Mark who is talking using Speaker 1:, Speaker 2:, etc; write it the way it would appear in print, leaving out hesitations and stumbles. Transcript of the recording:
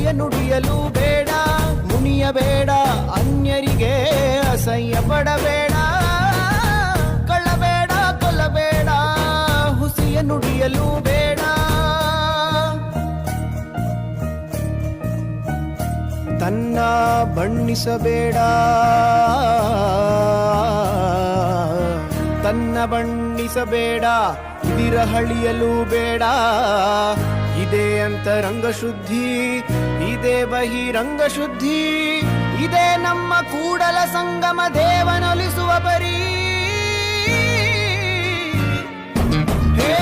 Speaker 1: ಹುಸಿಯ ನುಡಿಯಲು ಬೇಡ, ಮುನಿಯಬೇಡ, ಅನ್ಯರಿಗೆ ಅಸಹ್ಯ ಪಡಬೇಡ, ಕಳ್ಳಬೇಡ, ಕೊಲ್ಲಬೇಡ, ಹುಸಿಯ ನುಡಿಯಲು ಬೇಡ. ತನ್ನ ಬಣ್ಣಿಸಬೇಡ, ತನ್ನ ಬಣ್ಣಿಸಬೇಡ, ಇದಿರಹಳಿಯಲು ಬೇಡ. ಇದೇ ಅಂತರಂಗ ಶುದ್ಧಿ, ಇದೇ ಬಹಿರಂಗ ಶುದ್ಧಿ, ಇದೇ ನಮ್ಮ ಕೂಡಲ ಸಂಗಮ ದೇವನೊಲಿಸುವ ಪರಿ. ಹೇ